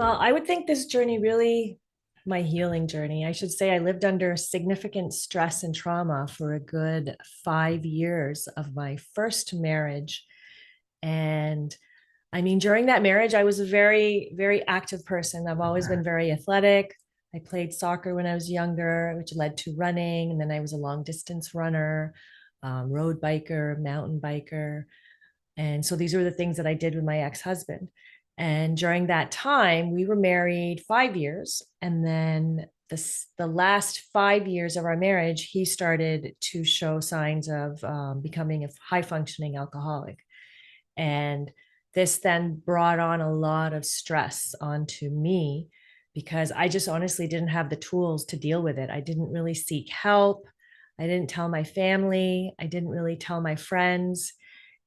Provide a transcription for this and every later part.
Well, I would think this journey really, my healing journey, I should say, I lived under significant stress and trauma for a good 5 years of my first marriage. And I mean, during that marriage, I was a very, very active person. I've always been very athletic. I played soccer when I was younger, which led to running. And then I was a long distance runner, road biker, mountain biker. And so these were the things that I did with my ex-husband. And during that time, we were married 5 years. And then the last 5 years of our marriage, he started to show signs of becoming a high functioning alcoholic. And this then brought on a lot of stress onto me because I just honestly didn't have the tools to deal with it. I didn't really seek help. I didn't tell my family. I didn't really tell my friends.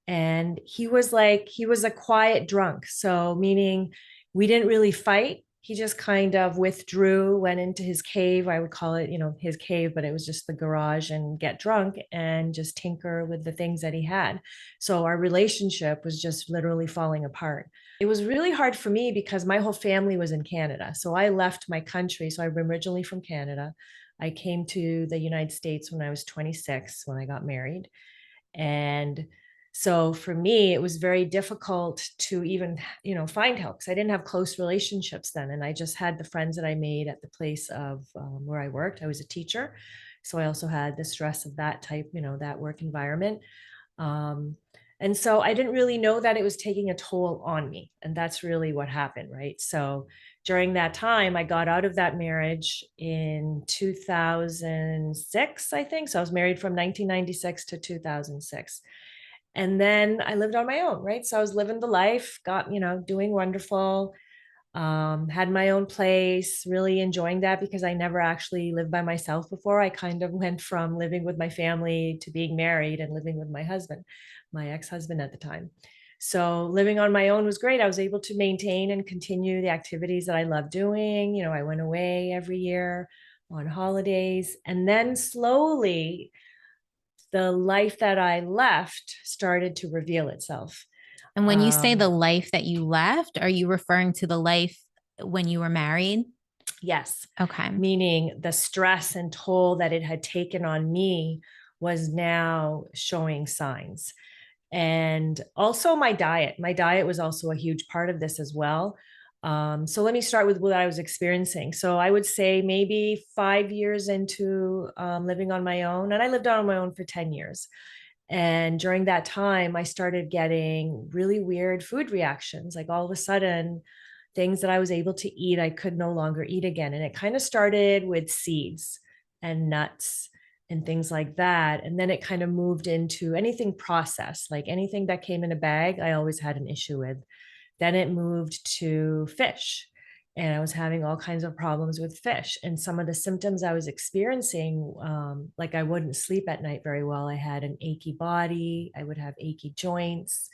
And he was a quiet drunk. So, meaning we didn't really fight. He just kind of withdrew, went into his cave. I would call it, his cave, but it was just the garage, and get drunk and just tinker with the things that he had. So, our relationship was just literally falling apart. It was really hard for me because my whole family was in Canada. So, I left my country. So, I'm originally from Canada. I came to the United States when I was 26, when I got married. And so for me, it was very difficult to even, find help because I didn't have close relationships then. And I just had the friends that I made at the place of where I worked. I was a teacher. So I also had the stress of that type, that work environment. Um, and so I didn't really know that it was taking a toll on me. And that's really what happened, right? So during that time, I got out of that marriage in 2006, I think. So I was married from 1996 to 2006. And then I lived on my own, right? So I was living the life, got, doing wonderful, had my own place, really enjoying that because I never actually lived by myself before. I kind of went from living with my family to being married and living with my husband, my ex-husband at the time. So living on my own was great. I was able to maintain and continue the activities that I love doing. I went away every year on holidays. And then slowly, the life that I left started to reveal itself. And when you say the Um, life that you left, are you referring to the life when you were married? yes, Okay. meaning the stress and toll that it had taken on me was now showing signs. And also my diet. My diet was also a huge part of this as well. So let me start with what I was experiencing. So I would say maybe 5 years into living on my own, and I lived on my own for 10 years. And during that time, I started getting really weird food reactions. Like all of a sudden, things that I was able to eat, I could no longer eat again. And it kind of started with seeds and nuts and things like that. And then it kind of moved into anything processed, like anything that came in a bag, I always had an issue with. Then it moved to fish. And I was having all kinds of problems with fish. And some of the symptoms I was experiencing, like I wouldn't sleep at night very well. I had an achy body, I would have achy joints.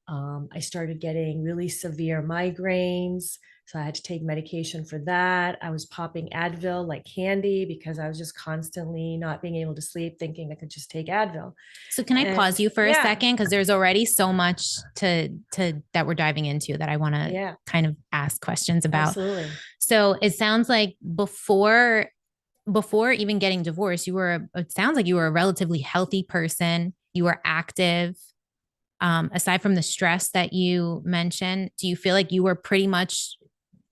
I started getting really severe migraines. So I had to take medication for that. I was popping Advil like candy because I was just constantly not being able to sleep, thinking I could just take Advil. So can I And pause you for a yeah, second? Because there's already so much to that we're diving into that I want to yeah, kind of ask questions about. absolutely. So it sounds like before even getting divorced, it sounds like you were a relatively healthy person. You were active. Aside from the stress that you mentioned, do you feel like you were pretty much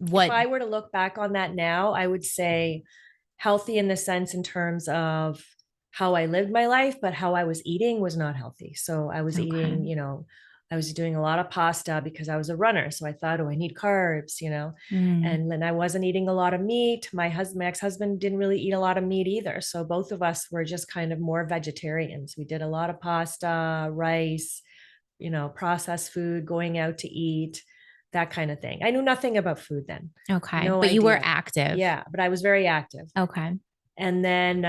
If what? I were to look back on that now, I would say healthy in the sense in terms of how I lived my life, but how I was eating was not healthy. So I was Okay. eating, I was doing a lot of pasta because I was a runner. So I thought, oh, I need carbs, Mm. and then I wasn't eating a lot of meat. My ex-husband didn't really eat a lot of meat either. So both of us were just kind of more vegetarians. We did a lot of pasta, rice, processed food, going out to eat, that kind of thing. I knew nothing about food then. Okay. No But you were idea. active. Yeah, but I was very active. Okay. And then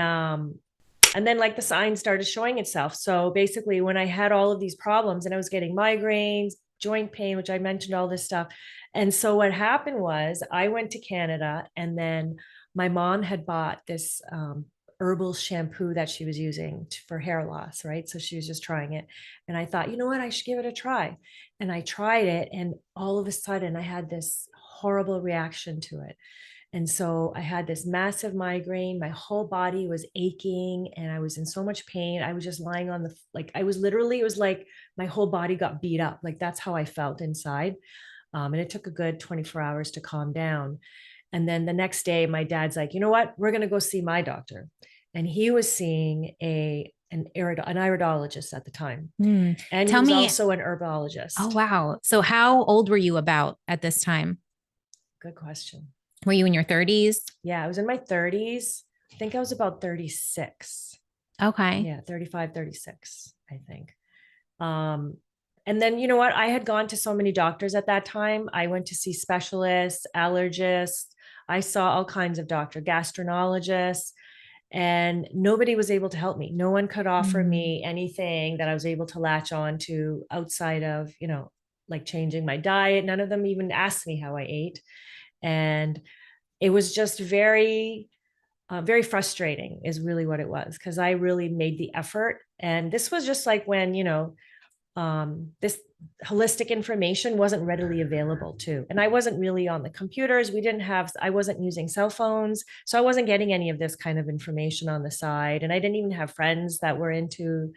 like the sign started showing itself. So basically when I had all of these problems and I was getting migraines, joint pain, which I mentioned all this stuff. And so what happened was I went to Canada, and then my mom had bought this herbal shampoo that she was using for hair loss, right? So she was just trying it. And I thought, you know what, I should give it a try. And I tried it. And all of a sudden I had this horrible reaction to it. And so I had this massive migraine. My whole body was aching and I was in so much pain. I was just lying on the, like, I was literally, it was like my whole body got beat up. Like that's how I felt inside. And it took a good 24 hours to calm down. And then the next day, my dad's like, you know what? We're going to go see my doctor. And he was seeing an iridologist at the time. And he Tell was me, also an oh, herbologist. wow. So how old were you about at this time? Good question. Were you in your 30s? Yeah, I was in my 30s. I think I was about 36. Okay. Yeah, 35, 36, I think. Um, and then, you know what? I had gone to so many doctors at that time. I went to see specialists, allergists. I saw all kinds of doctors, gastroenterologists, and nobody was able to help me. No one could offer Mm. me anything that I was able to latch on to outside of, like changing my diet. None of them even asked me how I ate. And it was just very frustrating is really what it was, because I really made the effort. And this was just like when, this holistic information wasn't readily available too. And I wasn't really on the computers. I wasn't using cell phones. So I wasn't getting any of this kind of information on the side. And I didn't even have friends that were into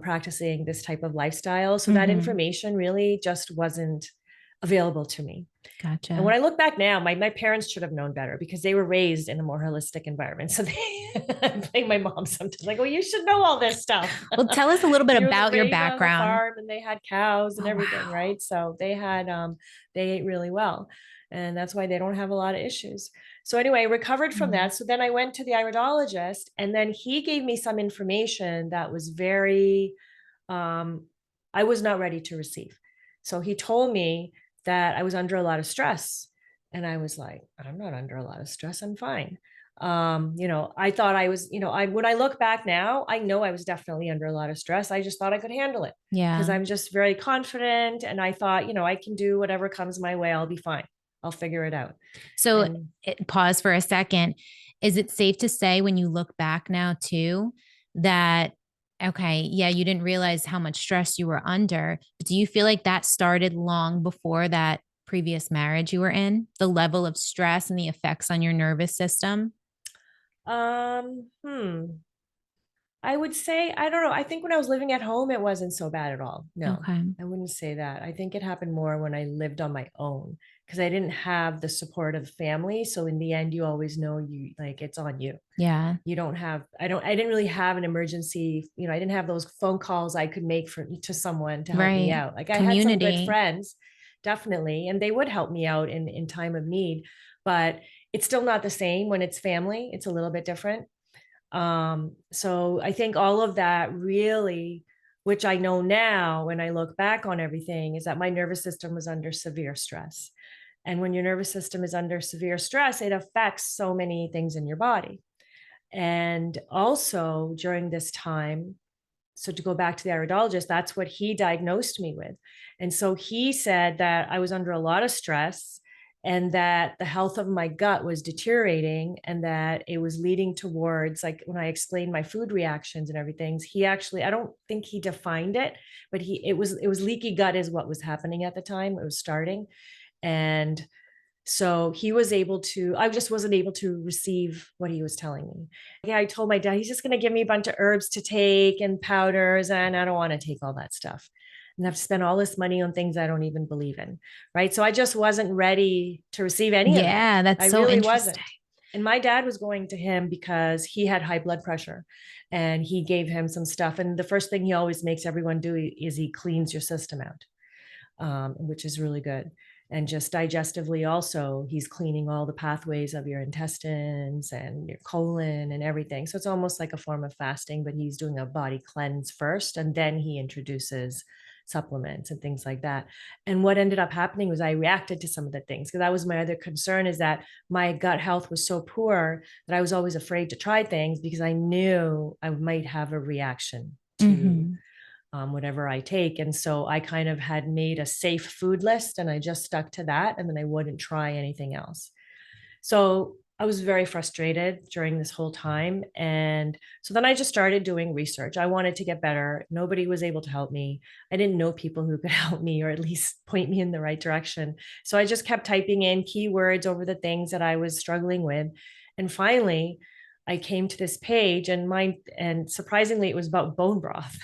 practicing this type of lifestyle. So that Mm-hmm. information really just wasn't available to me. And Gotcha. when I look back now, my parents should have known better because they were raised in a more holistic environment. So I blame my mom sometimes, like, well, you should know all this stuff. Well, tell us a little bit She was about your raised on a background. farm and they had cows and Oh, everything, wow. right? So they ate really well. And that's why they don't have a lot of issues. So anyway, I recovered from Mm. that. So then I went to the iridologist and then he gave me some information that was very, I was not ready to receive. So he told me that I was under a lot of stress. And I was like, I'm not under a lot of stress. I'm fine. I thought I was, when I look back now, I know I was definitely under a lot of stress. I just thought I could handle it because Yeah. I'm just very confident. And I thought, I can do whatever comes my way. I'll be fine. I'll figure it out. So And pause for a second. Is it safe to say when you look back now too that okay, yeah, you didn't realize how much stress you were under, but do you feel like that started long before that previous marriage you were in? The level of stress and the effects on your nervous system? um, hmm, I would say, I don't know. I think when I was living at home, it wasn't so bad at all. No, Okay. I wouldn't say that. I think it happened more when I lived on my own because I didn't have the support of family. So in the end, you always know you like it's on you. Yeah. You don't have, I didn't really have an emergency, I didn't have those phone calls I could make to someone to help me Right. out. Like I had some good Community. friends, definitely, and they would help me out in time of need, but it's still not the same when it's family. It's a little bit different. So I think all of that really, which I know now when I look back on everything, is that my nervous system was under severe stress. And when your nervous system is under severe stress, it affects so many things in your body. And also during this time, so to go back to the iridologist, that's what he diagnosed me with. And so he said that I was under a lot of stress and that the health of my gut was deteriorating and that it was leading towards, like when I explained my food reactions and everything, he actually, I don't think he defined it, but it was leaky gut is what was happening at the time. It was starting. And so he was able to, I just wasn't able to receive what he was telling me. Yeah, I told my dad, he's just going to give me a bunch of herbs to take and powders, and I don't want to take all that stuff. And I've spent all this money on things I don't even believe in. Right. So I just wasn't ready to receive any of it. Yeah, I that's so really interesting. wasn't. And my dad was going to him because he had high blood pressure and he gave him some stuff. And the first thing he always makes everyone do is he cleans your system out, which is really good. And just digestively, also, he's cleaning all the pathways of your intestines and your colon and everything. So it's almost like a form of fasting, but he's doing a body cleanse first, and then he introduces supplements and things like that. And what ended up happening was I reacted to some of the things because that was my other concern, is that my gut health was so poor that I was always afraid to try things because I knew I might have a reaction to Hmm. whatever I take. And so I kind of had made a safe food list and I just stuck to that. And then I wouldn't try anything else. So I was very frustrated during this whole time. And so then I just started doing research. I wanted to get better. Nobody was able to help me. I didn't know people who could help me or at least point me in the right direction. So I just kept typing in keywords over the things that I was struggling with. And finally, I came to this page and surprisingly, it was about bone broth.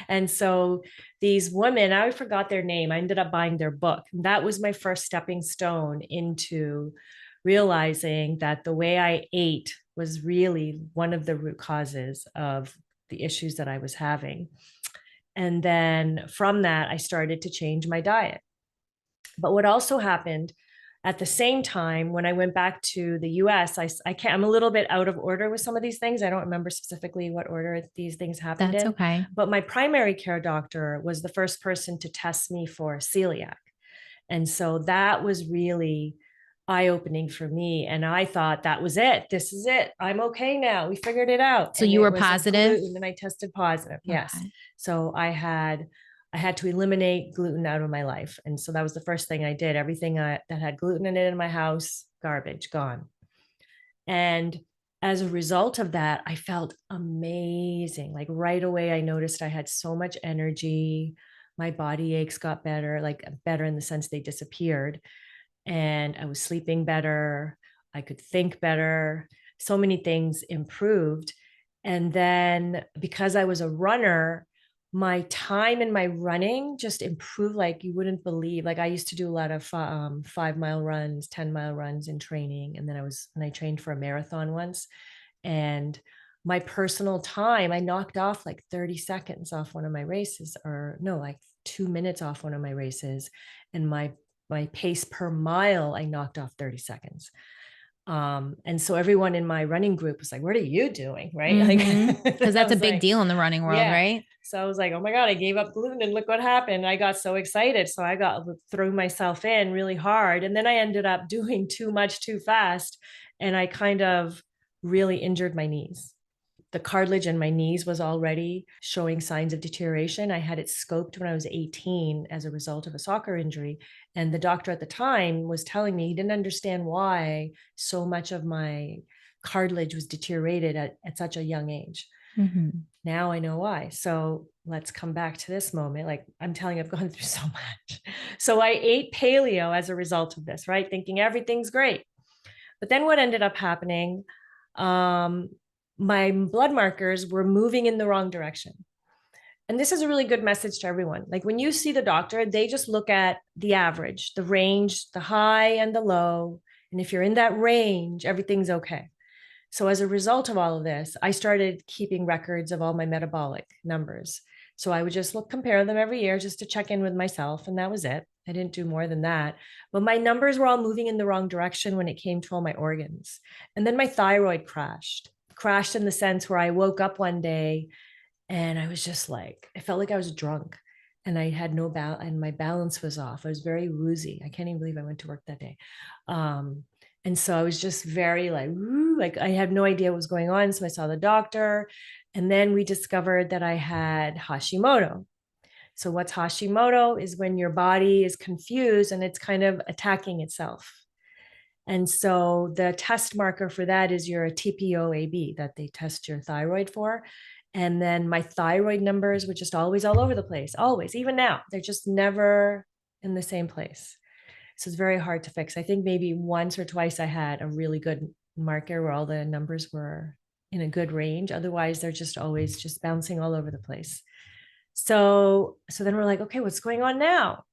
And so these women, I forgot their name. I ended up buying their book. That was my first stepping stone into realizing that the way I ate was really one of the root causes of the issues that I was having. And then from that, I started to change my diet. But what also happened at the same time, when I went back to the US, I'm a little bit out of order with some of these things. I don't remember specifically what order these things happened That's in. okay. But my primary care doctor was the first person to test me for celiac. And so that was really eye-opening for me. And I thought that was it. This is it. I'm okay now. We figured it out. So And you it were was a positive? gluten, and I tested positive. Yes. Okay. So I had to eliminate gluten out of my life. And so that was the first thing I did. Everything that had gluten in it in my house, garbage, gone. And as a result of that, I felt amazing. Like right away, I noticed I had so much energy. My body aches got better, like better in the sense they disappeared. And I was sleeping better. I could think better. So many things improved. And then because I was a runner, my time in my running just improved like you wouldn't believe. Like I used to do a lot of 5 mile runs, 10 mile runs in training. And then I trained for a marathon once. And my personal time, I knocked off like 30 seconds off one of my races, or no, like 2 minutes off one of my races. And my pace per mile, I knocked off 30 seconds. And so everyone in my running group was like, what are you doing? Right. Mm-hmm. Like, Because I that's a was big like, deal in the running world, yeah. right? So I was like, oh my God, I gave up gluten and look what happened. I got so excited. So I got threw myself in really hard. And then I ended up doing too much too fast. And I kind of really injured my knees. The cartilage in my knees was already showing signs of deterioration. I had it scoped when I was 18 as a result of a soccer injury. And the doctor at the time was telling me he didn't understand why so much of my cartilage was deteriorated at such a young age. Mm-hmm. Now I know why. So let's come back to this moment. Like I'm telling you, I've gone through so much. So I ate paleo as a result of this, right? Thinking everything's great. But then what ended up happening, um, my blood markers were moving in the wrong direction. And this is a really good message to everyone. Like when you see the doctor, they just look at the average, the range, the high and the low. And if you're in that range, everything's okay. So as a result of all of this, I started keeping records of all my metabolic numbers. So I would just compare them every year just to check in with myself. And that was it. I didn't do more than that. But my numbers were all moving in the wrong direction when it came to all my organs. And then my thyroid crashed in the sense where I woke up one day and I was just like, I felt like I was drunk and I had no balance and my balance was off. I was very woozy. I can't even believe I went to work that day. And so I was just very like I had no idea what was going on. So I saw the doctor and then we discovered that I had Hashimoto. So what's Hashimoto is when your body is confused and it's kind of attacking itself. And so the test marker for that is your TPOAB that they test your thyroid for. And then my thyroid numbers were just always all over the place, always, even now, they're just never in the same place. So it's very hard to fix. I think maybe once or twice I had a really good marker where all the numbers were in a good range. Otherwise, they're just always just bouncing all over the place. So then we're like, okay, what's going on now?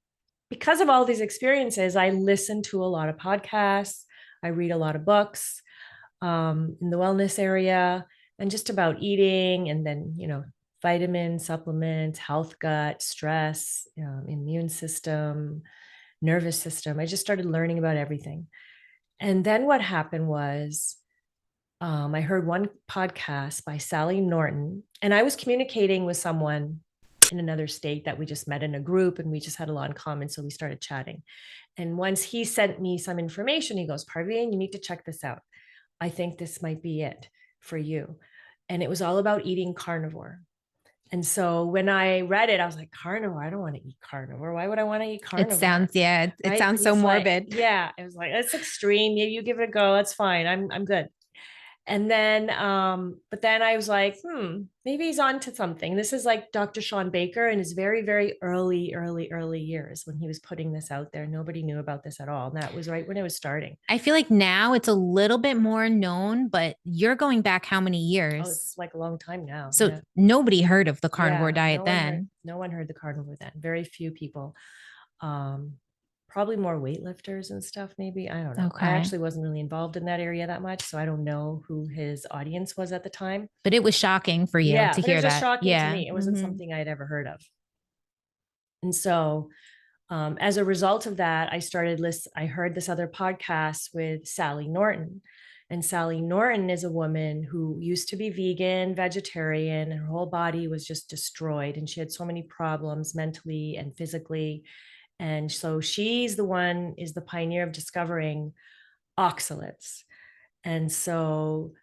Because of all these experiences, I listen to a lot of podcasts. I read a lot of books in the wellness area and just about eating and then, vitamins, supplements, health, gut, stress, immune system, nervous system. I just started learning about everything. And then what happened was I heard one podcast by Sally Norton, and I was communicating with someone in another state that we just met in a group and we just had a lot in common. So we started chatting. And once he sent me some information, he goes, Parveen, you need to check this out. I think this might be it for you. And it was all about eating carnivore. And so when I read it, I was like, carnivore, I don't want to eat carnivore. Why would I want to eat It carnivore? sounds, yeah, it Right. sounds so He's like, morbid. yeah, it was like, it's extreme. Maybe you give it a go. That's fine. I'm good. And then, but then I was like, maybe he's on to something. This is like Dr. Sean Baker in his very, very early years when he was putting this out there. Nobody knew about this at all. And that was right when it was starting. I feel like now it's a little bit more known, but you're going back how many Oh, this is years? like a long time now. So Yeah. nobody heard of the carnivore Yeah. diet then. No one heard the carnivore then. Very few people. Um, Probably more weightlifters and stuff, maybe. I don't know. I Okay. actually wasn't really involved in that area that much, so I don't know who his audience was at the time. But it was shocking for you Yeah, to but it hear was just that. shocking to Yeah. me. It wasn't Hmm. something I had ever heard of. And so, as a result of that, I heard this other podcast with Sally Norton. And Sally Norton is a woman who used to be vegan, vegetarian, and her whole body was just destroyed. And she had so many problems mentally and physically. And so is the pioneer of discovering oxalates. And so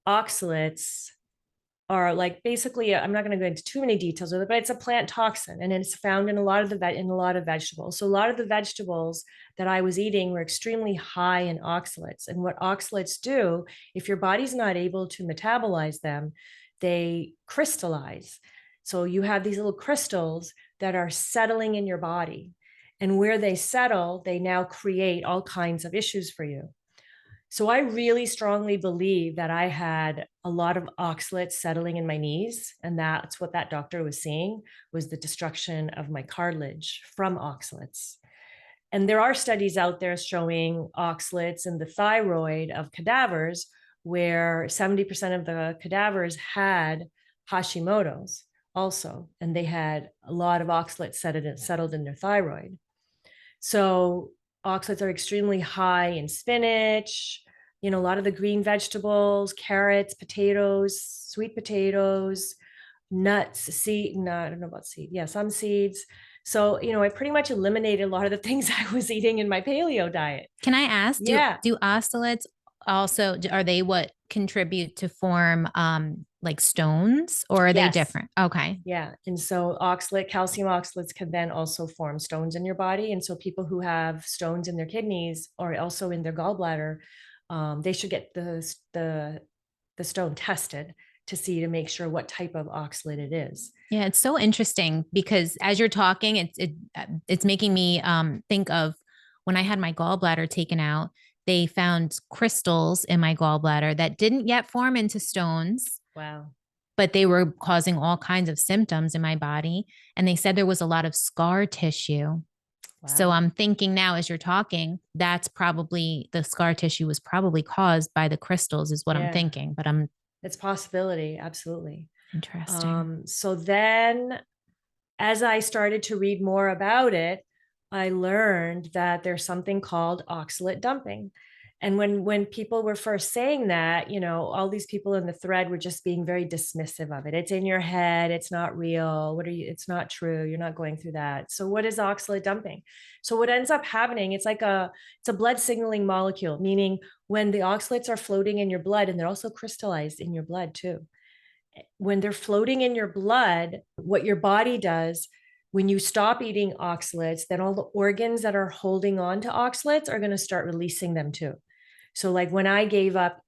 oxalates are like basically, I'm not going to go into too many details of it, but it's a plant toxin and it's found in a lot of in a lot of vegetables. So a lot of the vegetables that I was eating were extremely high in oxalates. And what oxalates do, if your body's not able to metabolize them, they crystallize. So you have these little crystals that are settling in your body. And where they settle, they now create all kinds of issues for you. So I really strongly believe that I had a lot of oxalates settling in my knees, and that's what that doctor was seeing was the destruction of my cartilage from oxalates. And there are studies out there showing oxalates in the thyroid of cadavers where 70% of the cadavers had Hashimoto's also, and they had a lot of oxalates settled in their thyroid. So oxalates are extremely high in spinach, a lot of the green vegetables, carrots, potatoes, sweet potatoes, nuts, seed, no, I don't know about seed. Yeah, some seeds. So, I pretty much eliminated a lot of the things I was eating in my paleo diet. Can I ask, Yeah. do oxalates also, are they what contribute to form like stones, or are they Yes. different? Okay. Yeah. And so calcium oxalates can then also form stones in your body. And so people who have stones in their kidneys or also in their gallbladder, they should get the stone tested to make sure what type of oxalate it is. Yeah, it's so interesting because as you're talking, it's making me think of when I had my gallbladder taken out. They found crystals in my gallbladder that didn't yet form into stones, Wow. but they were causing all kinds of symptoms in my body. And they said there was a lot of scar tissue. So Wow. I'm thinking now, as you're talking, that's probably the scar tissue was probably caused by the crystals, is what I'm Yeah. thinking. But I'm It's possibility. Absolutely. interesting. So then as I started to read more about it, I learned that there's something called oxalate dumping. And when people were first saying that, all these people in the thread were just being very dismissive of it. It's in your head, it's not real. It's not true. You're not going through that. So what is oxalate dumping? So what ends up happening, it's a blood signaling molecule, meaning when the oxalates are floating in your blood, and they're also crystallized in your blood too, when they're floating in your blood, what your body does when you stop eating oxalates, then all the organs that are holding on to oxalates are going to start releasing them too. So like when I gave up,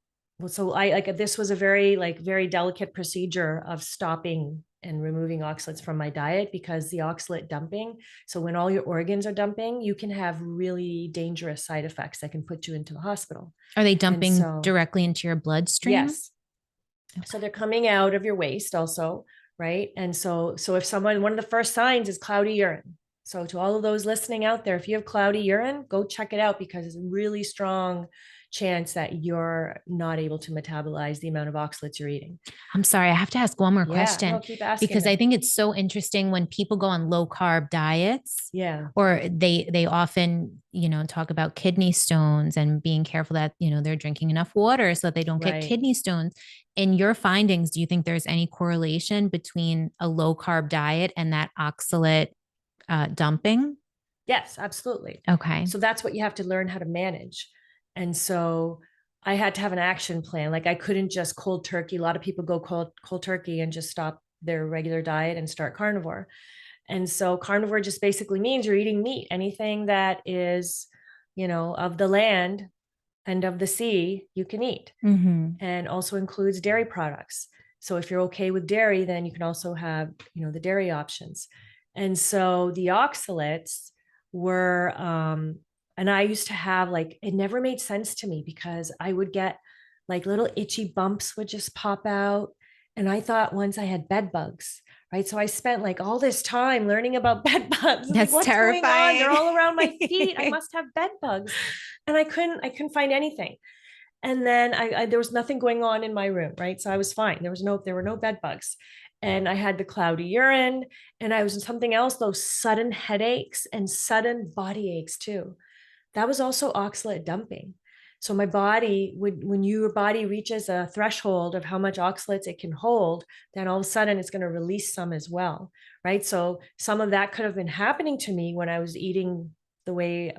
so I like this was a very delicate procedure of stopping and removing oxalates from my diet because the oxalate dumping. So when all your organs are dumping, you can have really dangerous side effects that can put you into the hospital. Are they And dumping so, directly into your bloodstream? yes, so Okay. they're coming out of your waist also, right? And so if one of the first signs is cloudy urine. So to all of those listening out there, if you have cloudy urine, go check it out because it's a really strong chance that you're not able to metabolize the amount of oxalates you're eating. I'm sorry, I have to ask one more Yeah, no, question keep asking because I them. think it's so interesting when people go on low carb diets, Yeah, or they often, talk about kidney stones and being careful that, they're drinking enough water so that they don't get right. kidney stones. In your findings, do you think there's any correlation between a low carb diet and that oxalate dumping? Yes, absolutely. Okay. So that's what you have to learn how to manage. And so I had to have an action plan. Like I couldn't just cold turkey. A lot of people go cold turkey and just stop their regular diet and start carnivore. And so carnivore just basically means you're eating meat, anything that is, of the land and of the sea, you can eat, and also includes dairy products. So if you're okay with dairy, then you can also have, the dairy options. And so the oxalates were, and I used to have like, it never made sense to me because I would get like little itchy bumps would just pop out. And I thought once I had bed bugs, right? So I spent like all this time learning about bed bugs. Like, That's what's going on? They're terrifying. all around my feet. I must have bed bugs. And I couldn't find anything. And then there was nothing going on in my room, right? So I was fine. There were no bed bugs. And I had the cloudy urine, and I was in something else, those sudden headaches and sudden body aches too. That was also oxalate dumping. So my body would, when your body reaches a threshold of how much oxalates it can hold, then all of a sudden it's going to release some as well, right? So some of that could have been happening to me when I was eating the way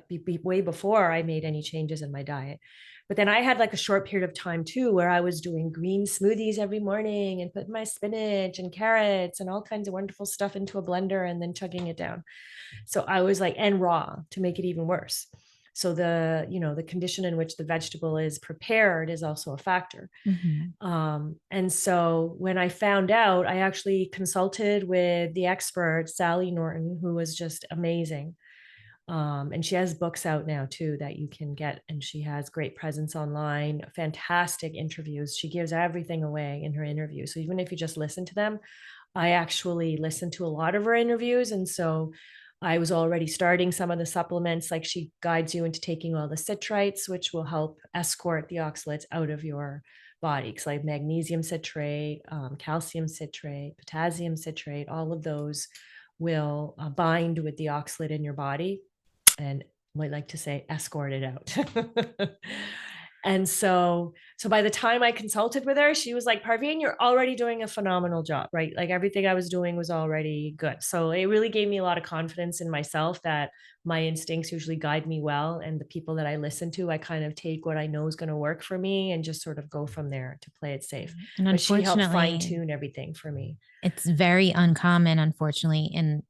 before I made any changes in my diet. But then I had like a short period of time too, where I was doing green smoothies every morning and putting my spinach and carrots and all kinds of wonderful stuff into a blender and then chugging it down. So I was like, and raw to make it even worse. So the condition in which the vegetable is prepared is also a factor. And so when I found out, I actually consulted with the expert, Sally Norton, who was just amazing. And she has books out now too that you can get, and she has great presence online, fantastic interviews. She gives everything away in her interview. So even if you just listen to them, I actually listened to a lot of her interviews. And so I was already starting some of the supplements, like she guides you into taking all the citrites, which will help escort the oxalates out of your body. Because like magnesium citrate, calcium citrate, potassium citrate, all of those will bind with the oxalate in your body and might like to say escort it out. And so by the time I consulted with her, she was like, Parveen, you're already doing a phenomenal job, right? Like everything I was doing was already good. So it really gave me a lot of confidence in myself that my instincts usually guide me well. And the people that I listen to, I kind of take what I know is going to work for me and just sort of go from there to play it safe. And but she helped fine unfortunately, tune everything for me. it's very uncommon, unfortunately, in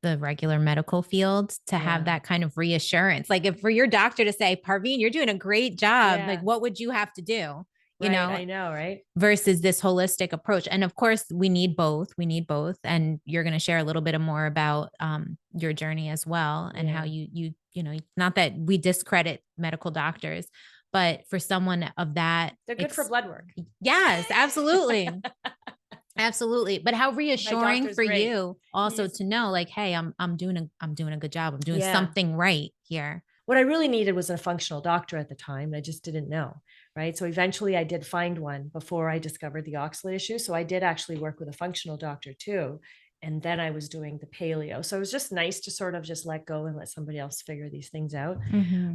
the regular medical field to have that kind of reassurance. Like if for your doctor to say, Parveen, you're doing a great job, like what would you have to do? I know, right? Versus this holistic approach. And of course, we need both. We need both. And you're going to share a little bit more about your journey as well, and how you not that we discredit medical doctors, but for someone of that, they're good for blood work. Yes, absolutely. Absolutely. But how reassuring for great. you also to know like, hey, I'm doing a good job. I'm doing something right here. What I really needed was a functional doctor at the time. I just didn't know. Right. So eventually I did find one before I discovered the oxalate issue. So I did actually work with a functional doctor too. And then I was doing the paleo. So it was just nice to sort of just let go and let somebody else figure these things out.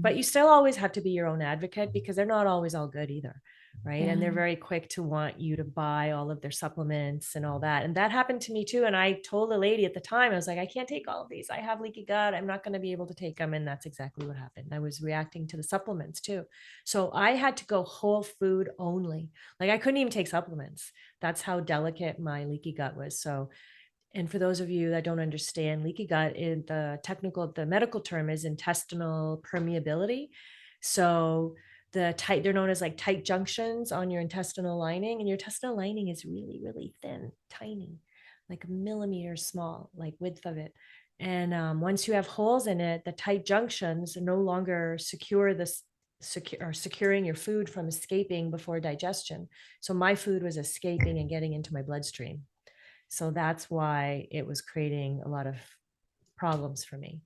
But you still always have to be your own advocate because they're not always all good either. Right. And they're very quick to want you to buy all of their supplements and all that. And that happened to me too. And I told the lady at the time, I was like, I can't take all of these. I have leaky gut. I'm not going to be able to take them. And that's exactly what happened. I was reacting to the supplements too. So I had to go whole food only. Like I couldn't even take supplements. That's how delicate my leaky gut was. So, and for those of you that don't understand, leaky gut, the medical term is intestinal permeability. So they're known as like tight junctions on your intestinal lining, and your intestinal lining is really, really thin, tiny, like a millimeter small, like width of it. And once you have holes in it, the tight junctions no longer securing your food from escaping before digestion. So my food was escaping and getting into my bloodstream. So that's why it was creating a lot of problems for me.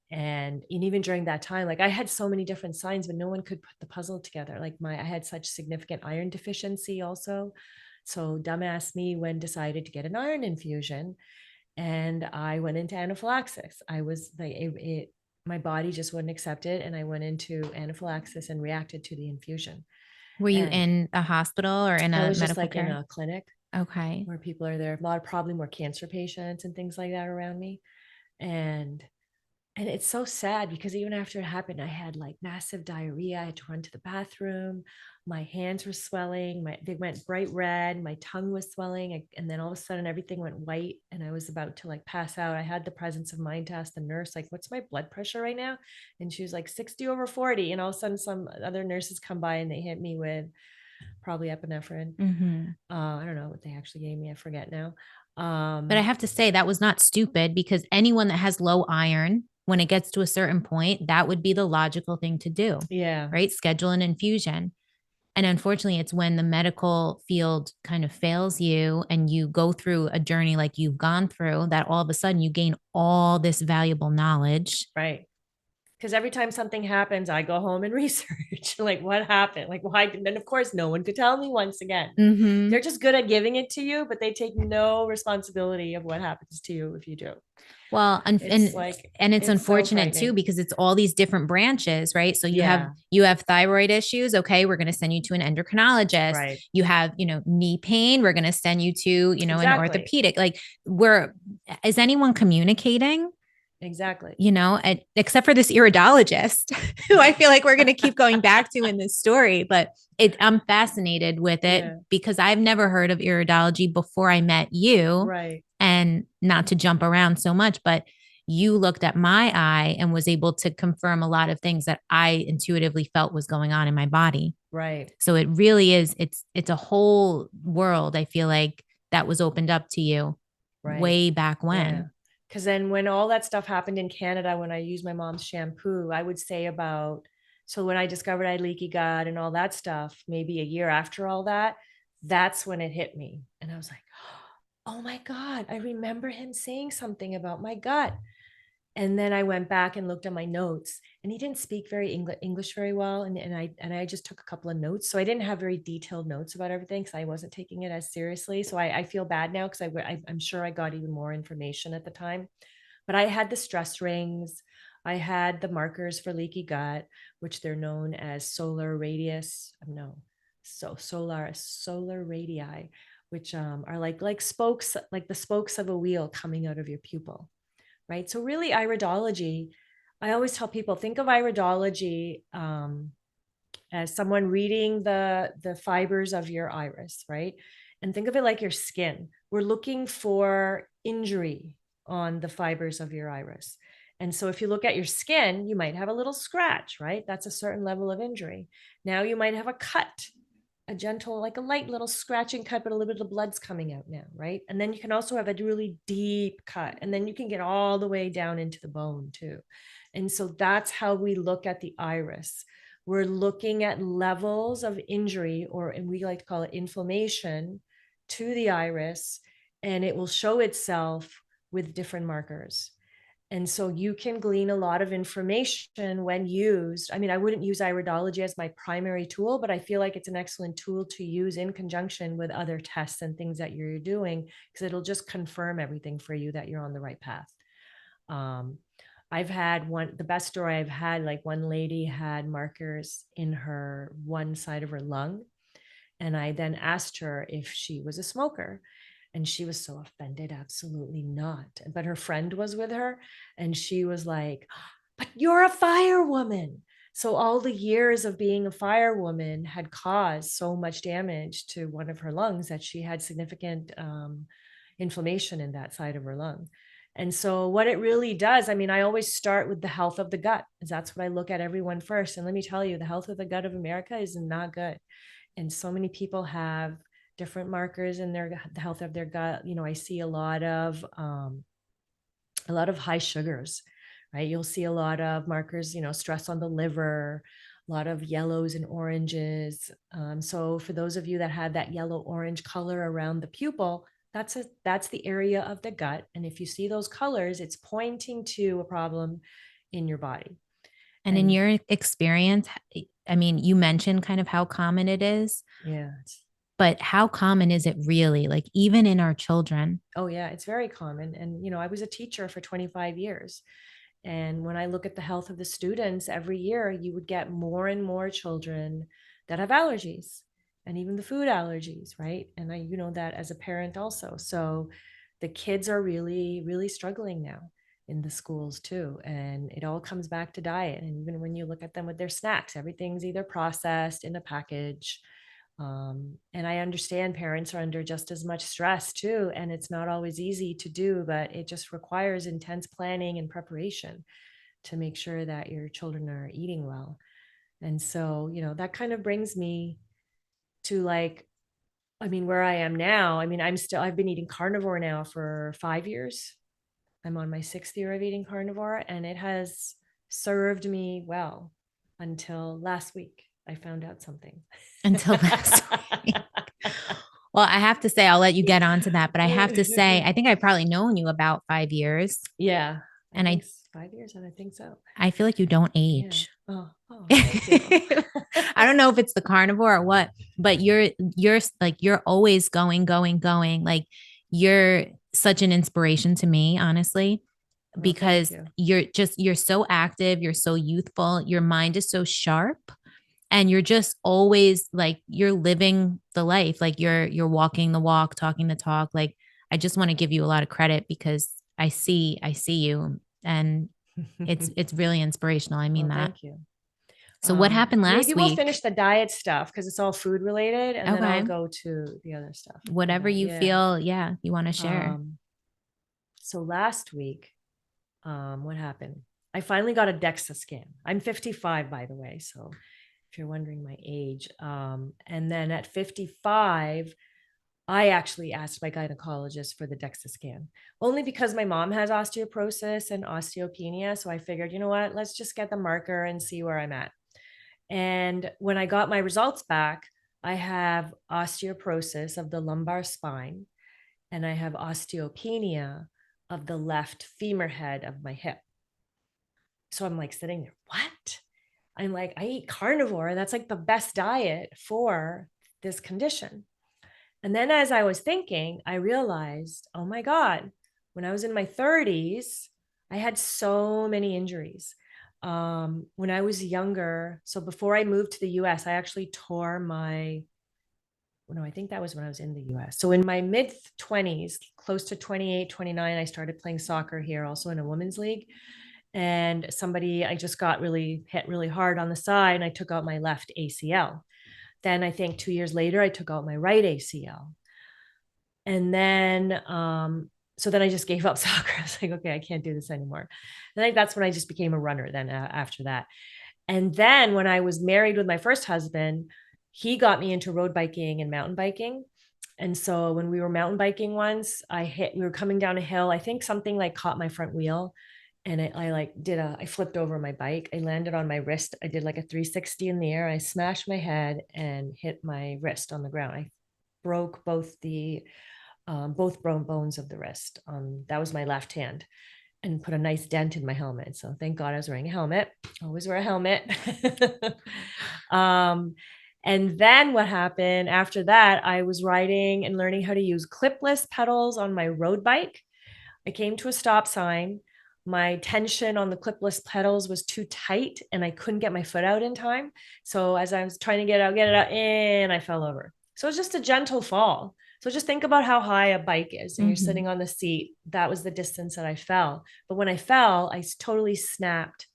And even during that time, like I had so many different signs, but no one could put the puzzle together. Like I had such significant iron deficiency also. So dumbass me when decided to get an iron infusion, and I went into anaphylaxis. I was like, my body just wouldn't accept it. And I went into anaphylaxis and reacted to the infusion. Were you in a hospital or in I a was just medical like in care? a clinic Okay. where people are there. A lot of probably more cancer patients and things like that around me. And And it's so sad because even after it happened, I had like massive diarrhea. I had to run to the bathroom. My hands were swelling. They went bright red. My tongue was swelling. And then all of a sudden everything went white and I was about to like pass out. I had the presence of mind to ask the nurse, like, what's my blood pressure right now? And she was like 60 over 40. And all of a sudden some other nurses come by and they hit me with probably epinephrine. Mm-hmm. I don't know what they actually gave me. I forget now. But I have to say that was not stupid, because anyone that has low iron, when it gets to a certain point, that would be the logical thing to do, Yeah, right? Schedule an infusion. And unfortunately, it's when the medical field kind of fails you and you go through a journey like you've gone through, that all of a sudden you gain all this valuable knowledge. right. Because every time something happens, I go home and research like what happened, like why. And then of course, no one could tell me once again. Mm-hmm. They're just good at giving it to you, but they take no responsibility of what happens to you if you do. Well, and, It's and like and it's it's so unfortunate too, frightening. because it's all these different branches, right? So Yeah, you have thyroid issues. Okay, we're going to send you to an endocrinologist. right. You have, knee pain. We're going to send you to, an Exactly. orthopedic. Like, we're is anyone communicating? Exactly. Except for this iridologist, who I feel like we're going to keep going back to in this story. But I'm fascinated with it Yeah, because I've never heard of iridology before I met you. right. And not to jump around so much, but you looked at my eye and was able to confirm a lot of things that I intuitively felt was going on in my body. Right. So it really is, it's a whole world, I feel like, that was opened up to you Right. way back Yeah. when. Because then when all that stuff happened in Canada, when I used my mom's shampoo, I would say about, so when I discovered I had leaky gut and all that stuff, maybe a year after all that, that's when it hit me. And I was like, oh my God, I remember him saying something about my gut. And then I went back and looked at my notes, and he didn't speak very English very well. And I just took a couple of notes. So I didn't have very detailed notes about everything because I wasn't taking it as seriously. So I feel bad now because I'm sure I got even more information at the time. But I had the stress rings. I had the markers for leaky gut, which they're known as solar radius. No, so solar radii, which are like spokes, like the spokes of a wheel coming out of your pupil, right? So really iridology, I always tell people, think of iridology as someone reading the fibers of your iris, right? And think of it like your skin. We're looking for injury on the fibers of your iris. And so if you look at your skin, you might have a little scratch, right? That's a certain level of injury. Now you might have a cut, a gentle, like a light little scratching cut, but a little bit of blood's coming out now, right? And then you can also have a really deep cut, and then you can get all the way down into the bone too. And so that's how we look at the iris. We're looking at levels of injury, or and we like to call it inflammation, to the iris, and it will show itself with different markers. And so you can glean a lot of information when used. I mean, I wouldn't use iridology as my primary tool, but I feel like it's an excellent tool to use in conjunction with other tests and things that you're doing, because it'll just confirm everything for you that you're on the right path. Um, I've had the best story I've had, like one lady had markers in her one side of her lung. And I then asked her if she was a smoker. And she was so offended. Absolutely not. But her friend was with her, and she was like, but you're a firewoman. So all the years of being a firewoman had caused so much damage to one of her lungs that she had significant inflammation in that side of her lung. And so what it really does, I mean, I always start with the health of the gut, because that's what I look at everyone first. And let me tell you, the health of the gut of America is not good. And so many people have different markers in the health of their gut. I see a lot of high sugars, right? You'll see a lot of markers, stress on the liver, a lot of yellows and oranges. So for those of you that have that yellow orange color around the pupil, that's the area of the gut. And if you see those colors, it's pointing to a problem in your body. And in And your experience, I mean, you mentioned kind of how common it is, yeah, but how common is it really? Like, even in our children? oh yeah, it's very common. And I was a teacher for 25 years. And when I look at the health of the students every year, you would get more and more children that have allergies, and even the food allergies, right? And I that as a parent also. So the kids are really, really struggling now. in the schools too. And it all comes back to diet. And even when you look at them with their snacks, everything's either processed in a package. And I understand parents are under just as much stress too. And it's not always easy to do, but it just requires intense planning and preparation to make sure that your children are eating well. And so, that kind of brings me to like, I mean, where I am now. I mean, I've been eating carnivore now for 5 years. I'm on my 6th year of eating carnivore, and it has served me well until last week. I found out something. Until last week. Well, I have to say, I'll let you get onto that, but I have to say, I think I've probably known you about 5 years. Yeah, And I 5 years, and I think so. I feel like you don't Yeah. age. Thank you. I don't know if it's the carnivore or what, but you're always going. Like you're such an inspiration to me, honestly, Well, because you. you're so active, you're so youthful, your mind is so sharp, and you're just always like you're living the life, like you're walking the walk, talking the talk. Like I just want to give you a lot of credit because I see you, and it's really inspirational. I mean Well, that. thank you. So what happened Maybe last we'll week? finish the diet stuff because it's all food related, and then I'll Okay. go to the other stuff. Whatever you Yeah. feel, yeah, you want to share. So last week, what happened? I finally got a DEXA scan. I'm 55, by the way. So if you're wondering my age, and then at 55, I actually asked my gynecologist for the DEXA scan, only because my mom has osteoporosis and osteopenia. So I figured, you know what, let's just get the marker and see where I'm at. And when I got my results back, I have osteoporosis of the lumbar spine, and I have osteopenia of the left femur head of my hip. So I'm like sitting there, what? I'm like, I eat carnivore. That's like the best diet for this condition. And then as I was thinking, I realized, oh my God, when I was in my 30s, I had so many injuries. When I was younger, so before I moved to the US, I actually tore my, no, I think that was when I was in the US. So in my mid 20s, close to 28, 29, I started playing soccer here, also in a women's league. And I just got really hit really hard on the side, and I took out my left ACL. Then I think 2 years later, I took out my right ACL. And then, so then I just gave up soccer. I was like, okay, I can't do this anymore. And I think that's when I just became a runner then after that. And then when I was married with my first husband, he got me into road biking and mountain biking. And so when we were mountain biking once, we were coming down a hill. I think something like caught my front wheel, and I flipped over my bike. I landed on my wrist. I did like a 360 in the air. I smashed my head and hit my wrist on the ground. I broke both bones of the wrist. That was my left hand, and put a nice dent in my helmet. So thank God I was wearing a helmet. Always wear a helmet. And then what happened after that, I was riding and learning how to use clipless pedals on my road bike. I came to a stop sign. My tension on the clipless pedals was too tight, and I couldn't get my foot out in time. So as I was trying to get it out, and I fell over. So it was just a gentle fall. So just think about how high a bike is, and you're sitting on the seat. That was the distance that I fell. But when I fell, I totally snapped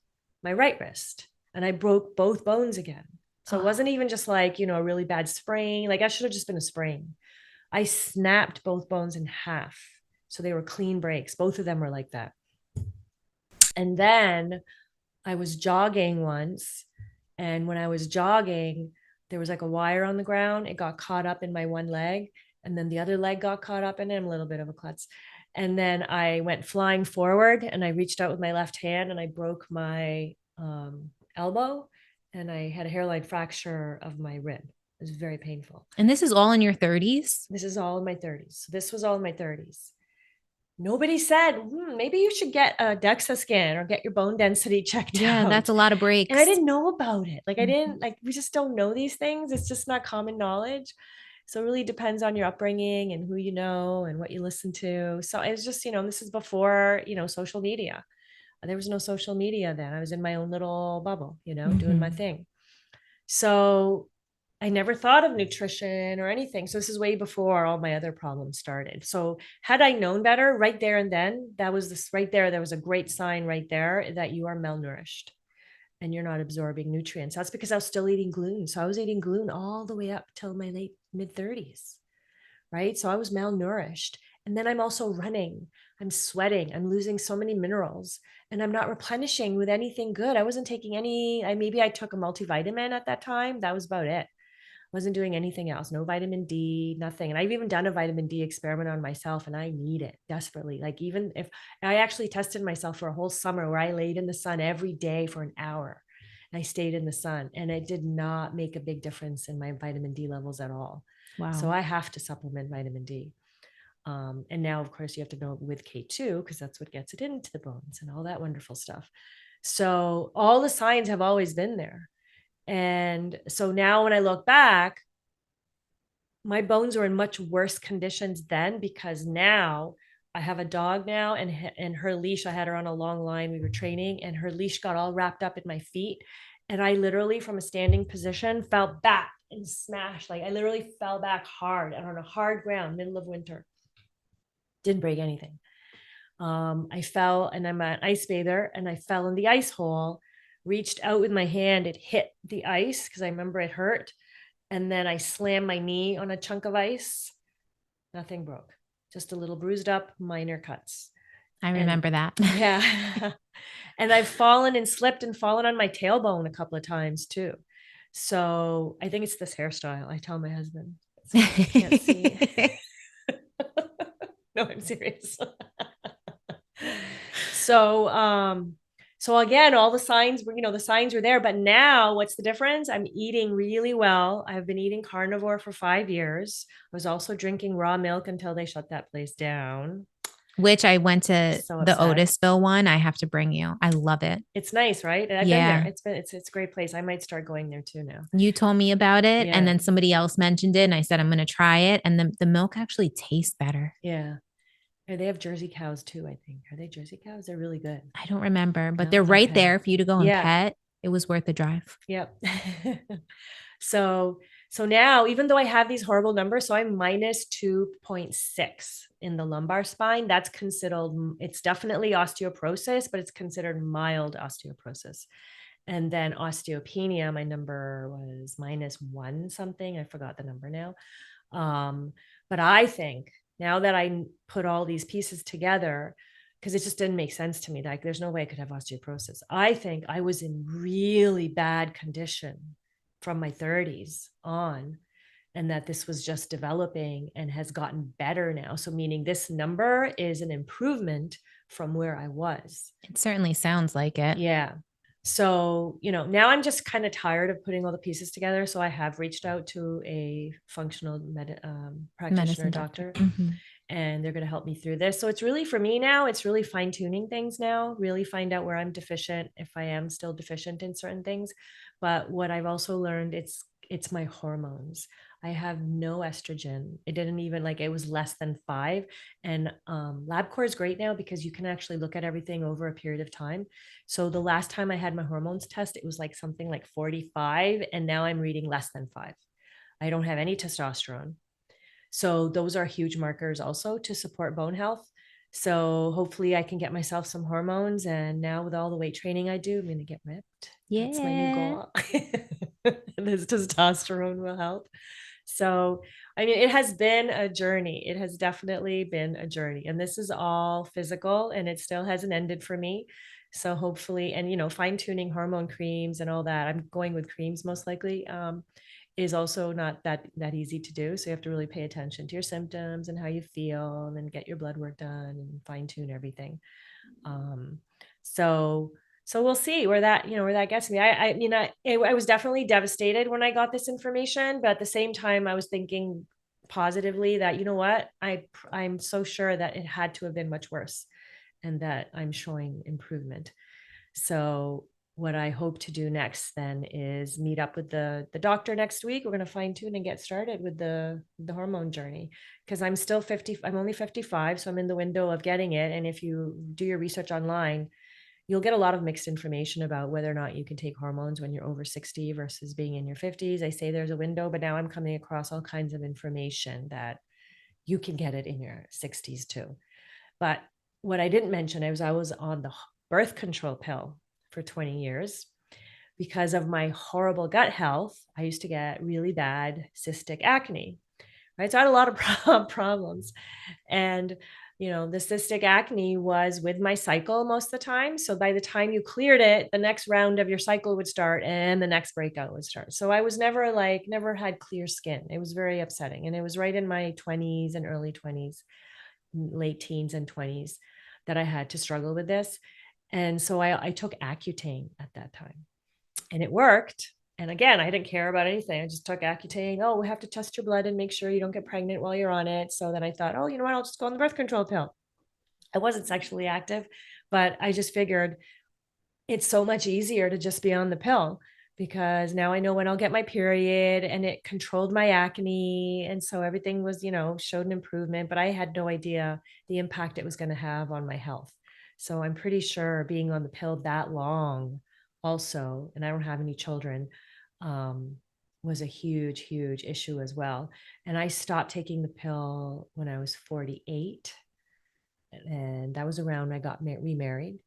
my right wrist, and I broke both bones again. So it wasn't even just like, a really bad sprain. Like, I should have just been a sprain. I snapped both bones in half. So they were clean breaks. Both of them were like that. And then I was jogging once. And when I was jogging, there was like a wire on the ground. It got caught up in my one leg. And then the other leg got caught up in it. I'm a little bit of a klutz. And then I went flying forward, and I reached out with my left hand, and I broke my elbow, and I had a hairline fracture of my rib. It was very painful. And this is all in your 30s? This is all in my 30s. So this was all in my 30s. Nobody said, maybe you should get a DEXA scan or get your bone density checked out. Yeah, that's a lot of breaks. And I didn't know about it. Like, we just don't know these things. It's just not common knowledge. So it really depends on your upbringing and who you know and what you listen to. So it's just, this is before, social media. There was no social media then. I was in my own little bubble, doing my thing. So I never thought of nutrition or anything. So this is way before all my other problems started. So had I known better right there and then, that was this right there. There was a great sign right there that you are malnourished and you're not absorbing nutrients. That's because I was still eating gluten. So I was eating gluten all the way up till my late mid 30s, right? So I was malnourished. And then I'm also running, I'm sweating, I'm losing so many minerals, and I'm not replenishing with anything good. I wasn't taking any, maybe I took a multivitamin at that time. That was about it. Wasn't doing anything else, no vitamin D, nothing. And I've even done a vitamin D experiment on myself and I need it desperately. Like, even if I actually tested myself for a whole summer where I laid in the sun every day for an hour, and I stayed in the sun, and it did not make a big difference in my vitamin D levels at all. So Wow. I have to supplement vitamin D. And now, of course, you have to know with K2 because that's what gets it into the bones and all that wonderful stuff. So all the signs have always been there. And so now when I look back, my bones are in much worse conditions then, because now I have a dog now, and her leash, I had her on a long line. We were training and her leash got all wrapped up in my feet. And I literally, from a standing position, fell back and smashed. Like, I literally fell back hard and on a hard ground, middle of winter. Didn't break anything. I fell, and I'm an ice bather, and I fell in the ice hole, reached out with my hand. It hit the ice because I remember it hurt. And then I slammed my knee on a chunk of ice. Nothing broke, just a little bruised up, minor cuts. I And remember that. yeah. And I've fallen and slipped and fallen on my tailbone a couple of times too. So I think it's this hairstyle. I tell my husband, so you guys can't see. No, I'm serious. So, so again, all the signs were, the signs were there, but now what's the difference? I'm eating really well. I've been eating carnivore for 5 years. I was also drinking raw milk until they shut that place down. Which I went to So the upset. Otisville one. I have to bring you. I love it. It's nice, right? And I've been there. Yeah. It's a great place. I might start going there too now. You told me about it, and Yeah. then somebody else mentioned it, and I said, I'm going to try it. And the milk actually tastes better. Yeah. And they have Jersey cows too, I think. Are they Jersey cows? They're really good. I don't remember, but No? they're right Okay. there for you to go and Yeah. pet. It was worth the drive. Yep. So, so now, even though I have these horrible numbers, so I'm minus 2.6 in the lumbar spine. That's considered, it's definitely osteoporosis, but it's considered mild osteoporosis. And then osteopenia, my number was minus one something. I forgot the number now. But I think now that I put all these pieces together, because it just didn't make sense to me, like there's no way I could have osteoporosis. I think I was in really bad condition from my 30s on, and that this was just developing and has gotten better now. So meaning this number is an improvement from where I was. It certainly sounds like it. Yeah. So, now I'm just kind of tired of putting all the pieces together. So I have reached out to a functional practitioner Medicine doctor. doctor, Mhm. and they're going to help me through this. So it's really, for me now, it's really fine tuning things now, really find out where I'm deficient, if I am still deficient in certain things. But what I've also learned, it's my hormones. I have no estrogen. It didn't even, like, it was less than 5. And LabCorp is great now because you can actually look at everything over a period of time. So the last time I had my hormones test, it was like something like 45, and now I'm reading less than 5. I don't have any testosterone. So those are huge markers also to support bone health. So hopefully I can get myself some hormones. And now with all the weight training I do, I'm going to get ripped. That's my new Yeah. goal. And this testosterone will help. So, I mean, it has been a journey. It has definitely been a journey. And this is all physical, and it still hasn't ended for me. So hopefully, and fine tuning hormone creams and all that. I'm going with creams most likely. Is also not that easy to do. So you have to really pay attention to your symptoms and how you feel, and then get your blood work done and fine tune everything. Um, so we'll see where that gets me. I was definitely devastated when I got this information, but at the same time, I was thinking positively that, what, I'm so sure that it had to have been much worse, and that I'm showing improvement. So what I hope to do next then is meet up with the doctor next week. We're going to fine tune and get started with the hormone journey, because I'm still 50. I'm only 55, so I'm in the window of getting it. And if you do your research online, you'll get a lot of mixed information about whether or not you can take hormones when you're over 60 versus being in your 50s. I say there's a window, but now I'm coming across all kinds of information that you can get it in your 60s too. But what I didn't mention is I was on the birth control pill for 20 years because of my horrible gut health. I used to get really bad cystic acne, right? So I had a lot of problems. And, the cystic acne was with my cycle most of the time. So by the time you cleared it, the next round of your cycle would start and the next breakout would start. So I was never had clear skin. It was very upsetting. And it was right in my 20s and early 20s, late teens and 20s that I had to struggle with this. And so I took Accutane at that time and it worked. And again, I didn't care about anything. I just took Accutane. Oh, we have to test your blood and make sure you don't get pregnant while you're on it. So then I thought, oh, you know what? I'll just go on the birth control pill. I wasn't sexually active, but I just figured it's so much easier to just be on the pill because now I know when I'll get my period and it controlled my acne. And so everything was, showed an improvement, but I had no idea the impact it was going to have on my health. So I'm pretty sure being on the pill that long also, and I don't have any children, was a huge, huge issue as well. And I stopped taking the pill when I was 48. And that was around when I got remarried.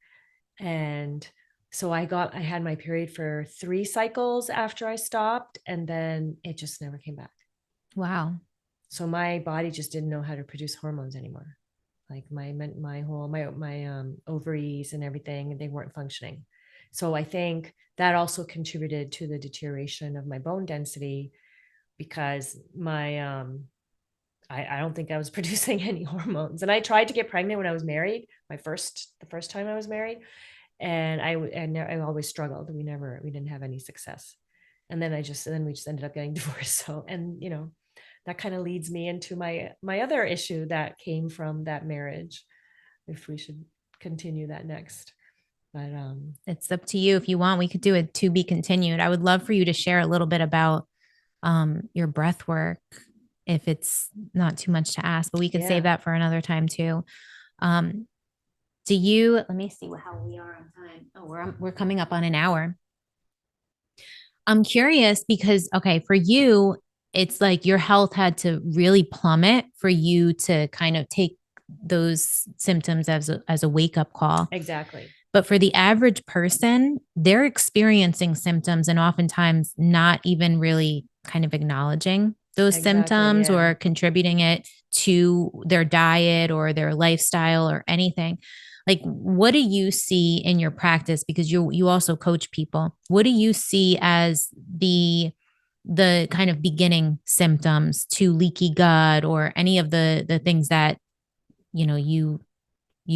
And so I had my period for 3 cycles after I stopped, and then it just never came back. Wow. So my body just didn't know how to produce hormones anymore. Like my whole ovaries and everything, they weren't functioning. So I think that also contributed to the deterioration of my bone density because I don't think I was producing any hormones. And I tried to get pregnant when I was married, the first time I was married, and I always struggled. We didn't have any success. And then we just ended up getting divorced. So, and that kind of leads me into my other issue that came from that marriage, if we should continue that next. But It's up to you. If you want, we could do it to be continued. I would love for you to share a little bit about your breath work, if it's not too much to ask, but we could save that for another time too. Let me see how we are on time. Oh, we're coming up on an hour. I'm curious because, okay, for you, it's like your health had to really plummet for you to kind of take those symptoms as a wake up call. Exactly. But for the average person, they're experiencing symptoms and oftentimes not even really kind of acknowledging those symptoms or contributing it to their diet or their lifestyle or anything. Like, what do you see in your practice? Because you also coach people. What do you see as the kind of beginning symptoms to leaky gut or any of the things that you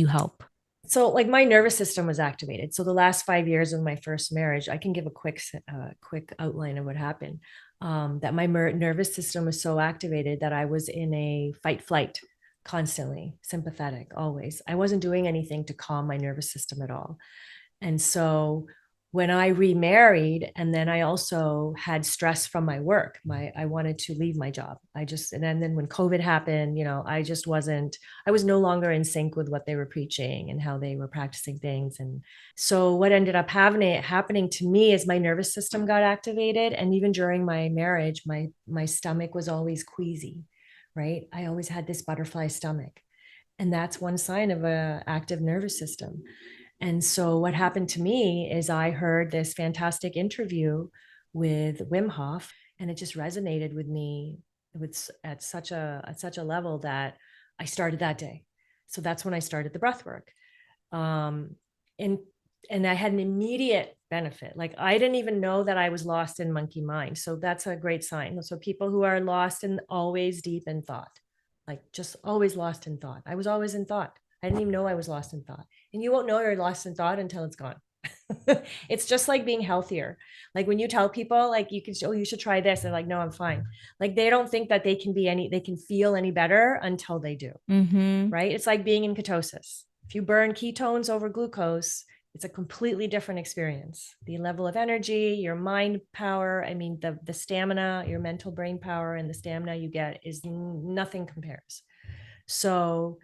help? So like my nervous system was activated. So the last 5 years of my first marriage, I can give a quick outline of what happened. That my nervous system was so activated that I was in a fight flight constantly, sympathetic always. I wasn't doing anything to calm my nervous system at all. And so when I remarried, and then I also had stress from my work, I wanted to leave my job. And then when COVID happened, I was no longer in sync with what they were preaching and how they were practicing things. And so what ended up happening to me is my nervous system got activated. And even during my marriage, my stomach was always queasy, right? I always had this butterfly stomach. And that's one sign of an active nervous system. And so what happened to me is I heard this fantastic interview with Wim Hof, and it just resonated with me at such a level that I started that day. So that's when I started the breath work. And I had an immediate benefit. Like I didn't even know that I was lost in monkey mind. So that's a great sign. So people who are lost and always deep in thought, like just always lost in thought. I was always in thought. I didn't even know I was lost in thought. And you won't know you're lost in thought until it's gone. It's just like being healthier. Like when you tell people like you should try this, they're like, no, I'm fine. Like they don't think that they can feel any better until they do. Mm-hmm. Right? It's like being in ketosis. If you burn ketones over glucose, it's a completely different experience. The level of energy, your mind power, I mean, the stamina, your mental brain power and the stamina you get is nothing compares. So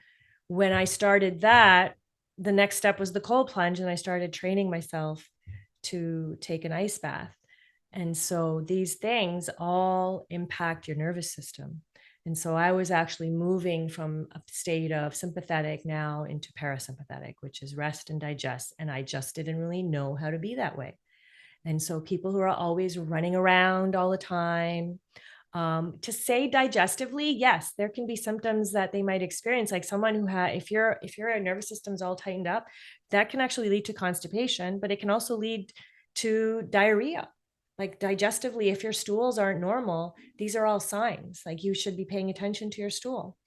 when I started that, the next step was the cold plunge, and I started training myself to take an ice bath. And so these things all impact your nervous system. And so I was actually moving from a state of sympathetic now into parasympathetic, which is rest and digest. And I just didn't really know how to be that way. And so people who are always running around all the time, to say digestively, yes, there can be symptoms that they might experience, like someone who if your nervous system's all tightened up, that can actually lead to constipation, but it can also lead to diarrhea. Like digestively, if your stools aren't normal, these are all signs. Like you should be paying attention to your stool.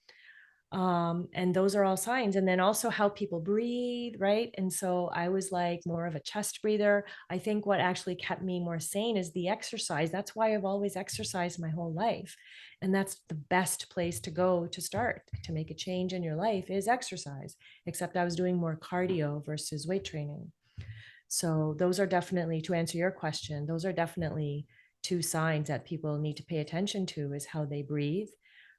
And those are all signs. And then also how people breathe, right? And so I was like more of a chest breather. I think what actually kept me more sane is the exercise. That's why I've always exercised my whole life. And that's the best place to go to start to make a change in your life is exercise, except I was doing more cardio versus weight training. So those are definitely, to answer your question, those are definitely two signs that people need to pay attention to is how they breathe,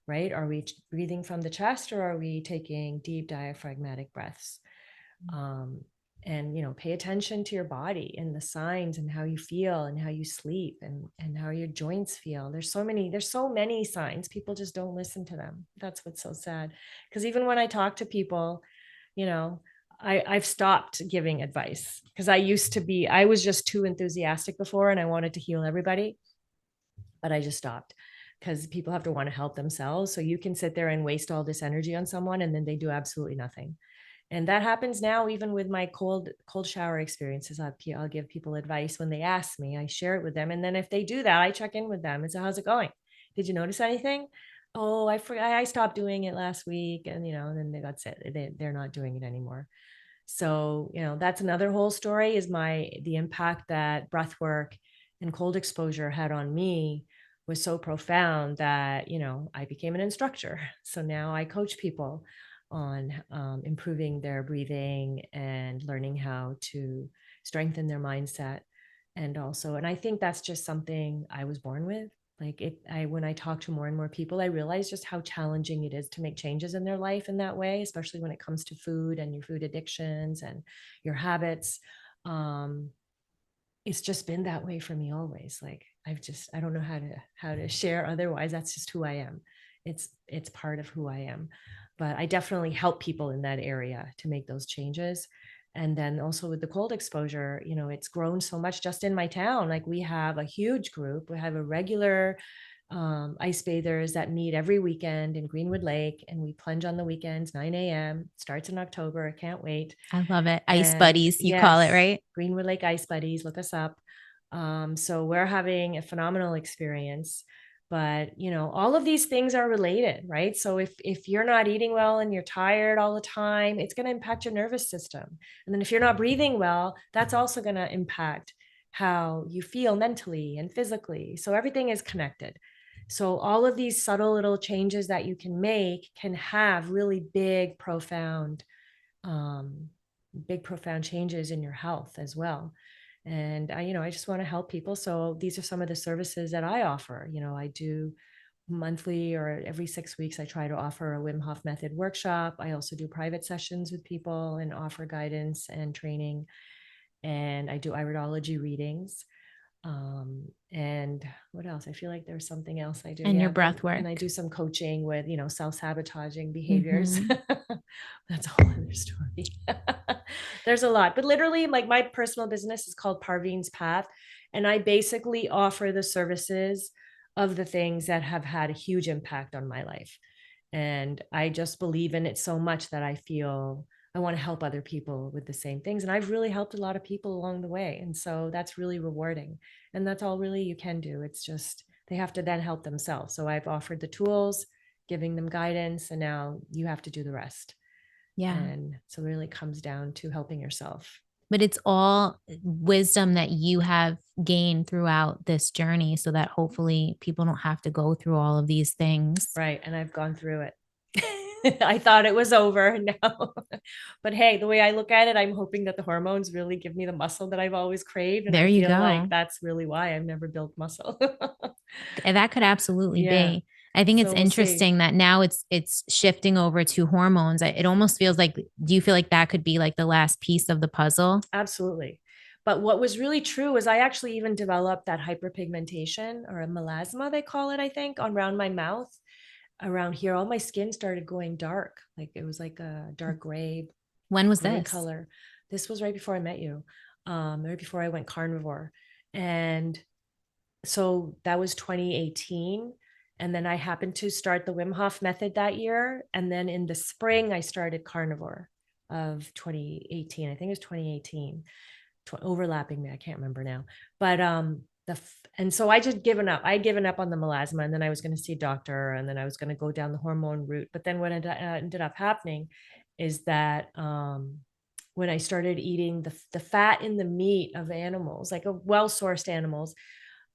right? Are we breathing from the chest or are we taking deep diaphragmatic breaths? And pay attention to your body and the signs and how you feel and how you sleep and how your joints feel. There's so many signs. People just don't listen to them. That's what's so sad. Because even when I talk to people, you know, I've stopped giving advice because I was just too enthusiastic before and I wanted to heal everybody, but I just stopped because people have to want to help themselves. So you can sit there and waste all this energy on someone and then they do absolutely nothing. And that happens now, even with my cold shower experiences. I'll give people advice when they ask me, I share it with them. And then if they do that, I check in with them and say, how's it going? Did you notice anything? Oh, I forgot, I stopped doing it last week. And, then they got sick. They're not doing it anymore. So, that's another whole story is the impact that breath work and cold exposure had on me was so profound that, I became an instructor. So now I coach people on improving their breathing and learning how to strengthen their mindset. And I think that's just something I was born with. Like when I talk to more and more people, I realize just how challenging it is to make changes in their life in that way, especially when it comes to food and your food addictions and your habits. Um, it's just been that way for me always. Like I don't know how to share otherwise. That's just who I am. It's part of who I am. But I definitely help people in that area to make those changes. And then also with the cold exposure, it's grown so much just in my town. Like we have a huge group. We have a regular ice bathers that meet every weekend in Greenwood Lake, and we plunge on the weekends, 9 a.m. Starts in October. I can't wait. I love it. Ice And buddies, you call it, yes, right? Greenwood Lake Ice Buddies, look us up. So we're having a phenomenal experience. But all of these things are related, right? So if you're not eating well and you're tired all the time, it's going to impact your nervous system. And then if you're not breathing well, that's also going to impact how you feel mentally and physically. So everything is connected. So all of these subtle little changes that you can make can have really um, big, profound changes in your health as well. And I just want to help people. So these are some of the services that I offer. I do monthly or every 6 weeks, I try to offer a Wim Hof method workshop. I also do private sessions with people and offer guidance and training. And I do iridology readings. And what else? I feel like there's something else I do. And your Yeah. breath And I work. do some coaching with, self-sabotaging behaviors. Mhm. That's a whole other story. There's a lot, but literally like my personal business is called Parveen's Path. And I basically offer the services of the things that have had a huge impact on my life. And I just believe in it so much that I feel I want to help other people with the same things. And I've really helped a lot of people along the way. And so that's really rewarding. And that's all really you can do. It's just they have to then help themselves. So I've offered the tools, giving them guidance, and now you have to do the rest. Yeah. And so it really comes down to helping yourself. But it's all wisdom that you have gained throughout this journey so that hopefully people don't have to go through all of these things. Right. And I've gone through it. I thought it was over now. But hey, the way I look at it, I'm hoping that the hormones really give me the muscle that I've always craved. And There I you feel like go. that's really why I've never built muscle. And that could absolutely Yeah. be. I think it's So we'll see. interesting that now it's shifting over to hormones. It almost feels like, do you feel like that could be like the last piece of the puzzle? Absolutely. But what was really true is I actually even developed that hyperpigmentation, or a melasma, they call it, I think, on around my mouth. Around here, all my skin started going dark. Like it was like a dark When was gray this? color. This was right before I met you, right before I went carnivore. And so that was 2018. And then I happened to start the Wim Hof method that year. And then in the spring, I started carnivore of 2018. I think it was 2018, overlapping me. I can't remember now. But and so I just given up. I had given up on the melasma, and then I was going to see a doctor, and then I was going to go down the hormone route. But then what ended up happening is that when I started eating the fat in the meat of animals, like a well-sourced animals,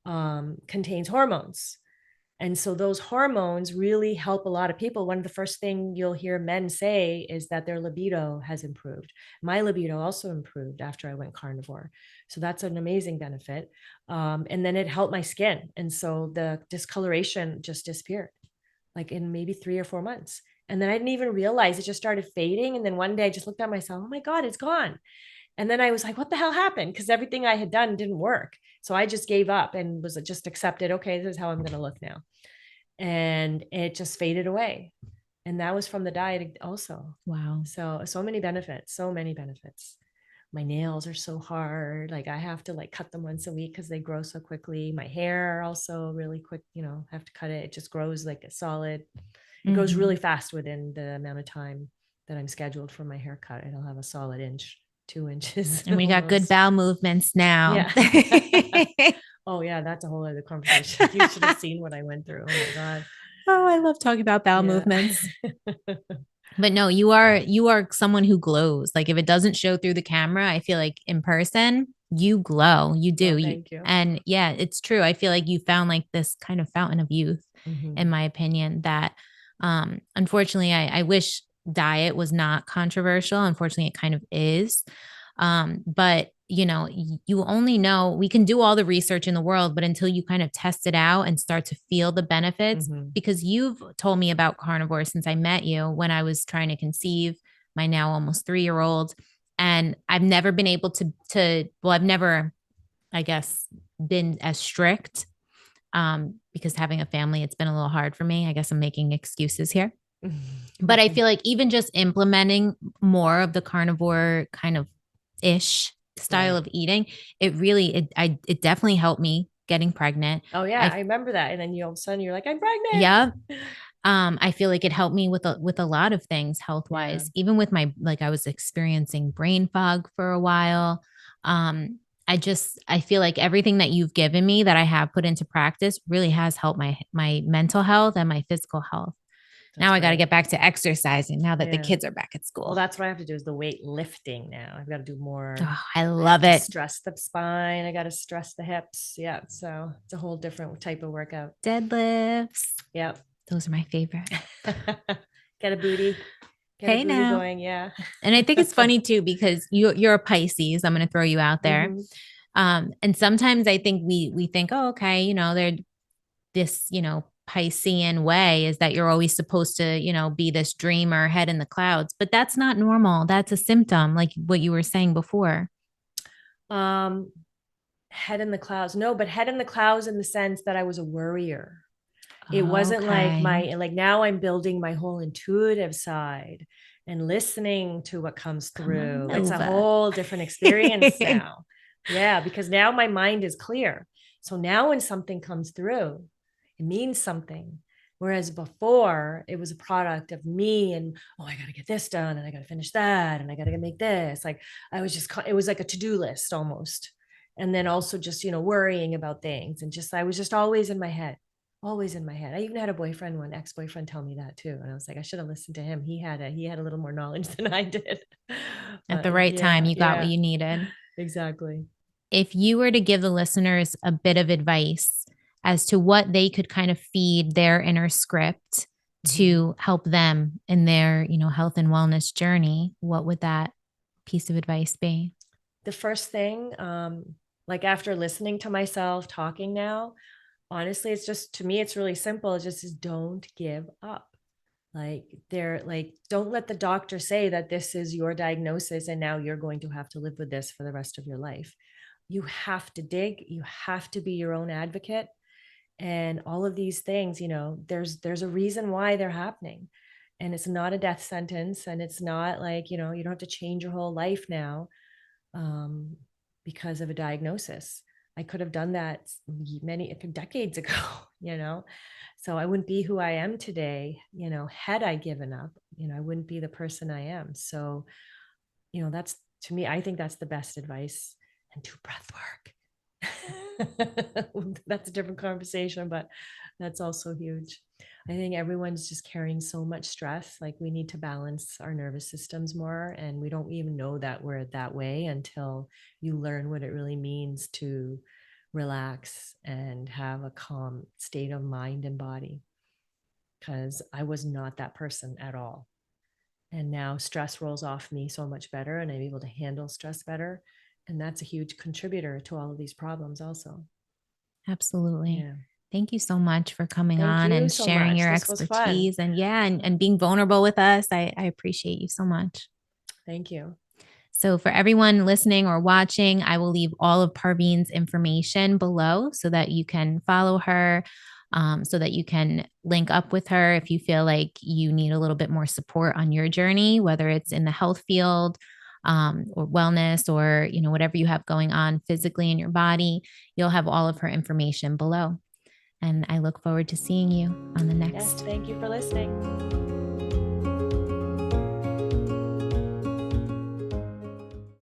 contains hormones. And so those hormones really help a lot of people. One of the first things you'll hear men say is that their libido has improved. My libido also improved after I went carnivore. So that's an amazing benefit. And then it helped my skin. And so the discoloration just disappeared, like in maybe 3 or 4 months. And then I didn't even realize it just started fading. And then one day I just looked at myself, oh my God, it's gone. And then I was like, what the hell happened? Because everything I had done didn't work. So I just gave up and was just accepted, okay, this is how I'm going to look now. And it just faded away. And that was from the diet also. Wow. So many benefits, so many benefits. My nails are so hard. Like I have to like cut them once a week because they grow so quickly. My hair also really quick, have to cut it. It just grows like a solid. It grows really fast within the amount of time that I'm scheduled for my haircut. It'll have a solid inch, 2 inches. And we got good Almost. bowel movements now. Yeah. Oh yeah, that's a whole other conversation. You should have seen what I went through. Oh my God. Oh, I love talking about bowel Yeah. movements. But no, you are someone who glows. Like if it doesn't show through the camera, I feel like in person, you glow. You do. Well, thank you. And yeah, it's true. I feel like you found like this kind of fountain of youth, in my opinion, that unfortunately I wish diet was not controversial. Unfortunately, it kind of is. But you only know, we can do all the research in the world, but until you kind of test it out and start to feel the benefits, because you've told me about carnivore since I met you when I was trying to conceive my now almost 3-year-old. And I've never been able well, I've never, I guess, been as strict, because having a family, it's been a little hard for me. I guess I'm making excuses here. But I feel like even just implementing more of the carnivore kind of ish style of eating, it definitely helped me getting pregnant. Oh yeah, I remember that. And then all of a sudden you're like, I'm pregnant. Yeah. I feel like it helped me with a lot of things health wise, even with my, like I was experiencing brain fog for a while. I feel like everything that you've given me that I have put into practice really has helped my mental health and my physical health. Now I got to get back to exercising now that the kids are back at school. Well, that's what I have to do, is the weight lifting now. I've got to do more. Oh, I love it. Stress the spine. I got to stress the hips. Yeah. So it's a whole different type of workout. Deadlifts. Yep. Those are my favorite. Get a booty. Get a booty now. going. Yeah. And I think it's funny too, because you're a Pisces. I'm going to throw you out there. And sometimes I think we think, oh, okay, they're this, Piscean way is that you're always supposed to, be this dreamer, head in the clouds, but that's not normal. That's a symptom, like what you were saying before. Head in the clouds. No, but head in the clouds in the sense that I was a worrier. It wasn't like now I'm building my whole intuitive side and listening to what comes through. It's a whole different experience now. Yeah, because now my mind is clear. So now when something comes through, it means something. Whereas before it was a product of me and, oh, I got to get this done and I got to finish that and I got to make this. Like it was like a to-do list almost. And then also just, worrying about things and I was just always in my head, always in my head. I even had a boyfriend, one ex-boyfriend, tell me that too. And I was like, I should have listened to him. He had a little more knowledge than I did. At the right time, you got what you needed. Exactly. If you were to give the listeners a bit of advice as to what they could kind of feed their inner script to help them in their, health and wellness journey, what would that piece of advice be? The first thing, like after listening to myself talking now, honestly, it's just, to me, it's really simple. It just is, don't give up. Like, they're like, don't let the doctor say that this is your diagnosis and now you're going to have to live with this for the rest of your life. You have to dig, you have to be your own advocate. And all of these things, there's a reason why they're happening. And it's not a death sentence, and it's not like, you don't have to change your whole life now, um, because of a diagnosis. I could have done that many decades ago, you know. So I wouldn't be who I am today, had I given up. I wouldn't be the person I am. So, that's, to me, I think that's the best advice. And do breath work. That's a different conversation, but that's also huge. I think everyone's just carrying so much stress. Like, we need to balance our nervous systems more. And we don't even know that we're that way until you learn what it really means to relax and have a calm state of mind and body. Because I was not that person at all. And now stress rolls off me so much better, and I'm able to handle stress better. And that's a huge contributor to all of these problems, also. Absolutely. Yeah. Thank you so much for coming Thank on you and so sharing much. your This was fun. expertise and yeah, and being vulnerable with us. I appreciate you so much. Thank you. So, for everyone listening or watching, I will leave all of Parveen's information below so that you can follow her, so that you can link up with her if you feel like you need a little bit more support on your journey, whether it's in the health field, or wellness, or whatever you have going on physically in your body. You'll have all of her information below. And I look forward to seeing you on the Yes. next. Thank you for listening.